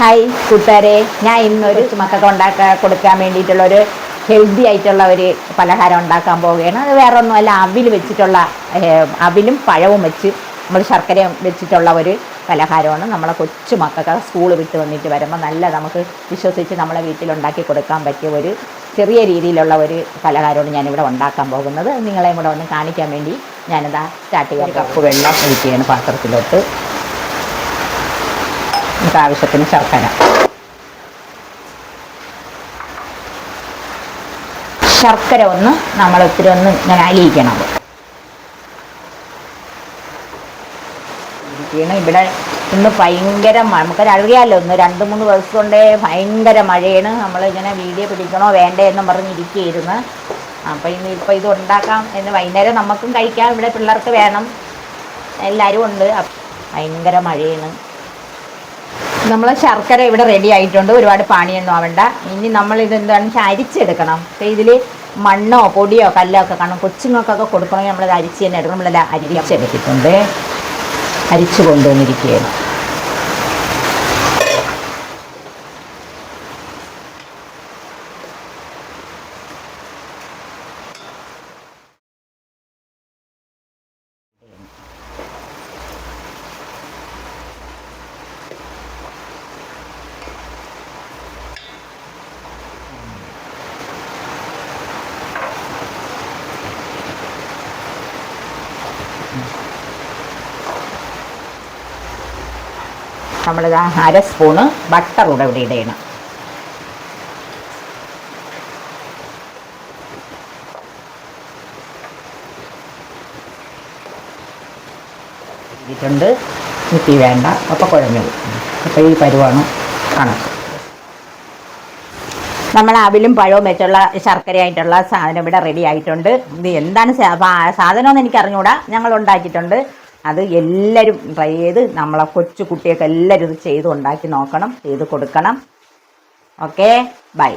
Hi കൂട്ടുകാരെ, ഞാൻ ഇന്നൊരു മക്കൾക്ക് കൊടുക്കാൻ വേണ്ടിയിട്ടുള്ളൊരു ഹെൽത്തി ആയിട്ടുള്ള ഒരു പലഹാരം ഉണ്ടാക്കാൻ പോവുകയാണ്. അത് വേറെ ഒന്നുമല്ല, അവിലും പഴവും വെച്ച് നമ്മൾ ശർക്കരയും വെച്ചിട്ടുള്ള ഒരു പലഹാരമാണ്. നമ്മളെ കൊച്ചു മക്കൾക്ക് സ്കൂൾ വിട്ട് വന്നിട്ട് വരുമ്പോൾ നല്ല നമുക്ക് വിശ്വസിച്ച് നമ്മളെ വീട്ടിലുണ്ടാക്കി കൊടുക്കാൻ പറ്റിയ ഒരു ചെറിയ രീതിയിലുള്ള ഒരു പലഹാരമാണ് ഞാനിവിടെ ഉണ്ടാക്കാൻ പോകുന്നത്. നിങ്ങളെയും കൂടെ ഒന്ന് കാണിക്കാൻ വേണ്ടി ഞാനിതാ സ്റ്റാർട്ട് ചെയ്യാം. ഒരു കപ്പ് വെള്ളം ഒഴിക്കുകയാണ് പാത്രത്തിലോട്ട്. നമുക്ക് ആവശ്യത്തിന് ശർക്കര ഒന്ന് നമ്മൾ ഒത്തിരി ഒന്ന് ഇങ്ങനെ അലിയിക്കണം. ഇവിടെ ഇന്ന് ഭയങ്കര നമുക്കറിയാമല്ലോ, ഇന്ന് 2-3 ദിവസം കൊണ്ടേ ഭയങ്കര മഴയാണ്. നമ്മളിങ്ങനെ വീഡിയോ പിടിക്കണോ വേണ്ടേ എന്നും പറഞ്ഞിരിക്കുകയായിരുന്നു. അപ്പോൾ ഇന്നിപ്പോൾ ഇത് ഉണ്ടാക്കാം എന്ന് വൈകുന്നേരം നമുക്കും കഴിക്കാം, ഇവിടെ പിള്ളേർക്ക് വേണം, എല്ലാവരും ഉണ്ട്. ഭയങ്കര മഴയാണ്. നമ്മൾ ശർക്കര ഇവിടെ റെഡി ആയിട്ടുണ്ട്, ഒരുപാട് പാണിയൊന്നും ആവണ്ട. ഇനി നമ്മളിത് എന്താണെന്ന് വെച്ചാൽ അരിച്ചെടുക്കണം. അപ്പോൾ ഇതിൽ മണ്ണോ പൊടിയോ കല്ലോ ഒക്കെ കാണും. കൊച്ചുങ്ങൾക്കൊക്കെ കൊടുക്കണമെങ്കിൽ നമ്മളത് അരിച്ച് തന്നെ എടുക്കണം. നമ്മളെല്ലാം അരിച്ചെടുത്തിട്ടുണ്ട്, അരിച്ചു കൊണ്ടുവന്നിരിക്കുകയാണ്. നമ്മളിത് 1/2 സ്പൂണ് ബട്ടർ കൂടെ ഇവിടെ ഇടണം. ഇട്ടിട്ടുണ്ട്, കുത്തി വേണ്ട, അപ്പോൾ കുഴഞ്ഞു പോകും. അപ്പോൾ ഈ പരുവാണ് കണക്ക്. നമ്മൾ അവിലും പഴവും വെച്ചുള്ള ശർക്കരയായിട്ടുള്ള സാധനം ഇവിടെ റെഡി ആയിട്ടുണ്ട്. ഇത് എന്താണ് സാധനമെന്ന് എനിക്ക് അറിഞ്ഞുകൂടാ, ഞങ്ങൾ ഉണ്ടാക്കിയിട്ടുണ്ട്. അത് എല്ലാവരും ട്രൈ ചെയ്ത് നമ്മളെ കൊച്ചു കുട്ടിയൊക്കെ എല്ലാവരും ഇത് ചെയ്ത് ഉണ്ടാക്കി നോക്കണം, ചെയ്ത് കൊടുക്കണം. Okay, by.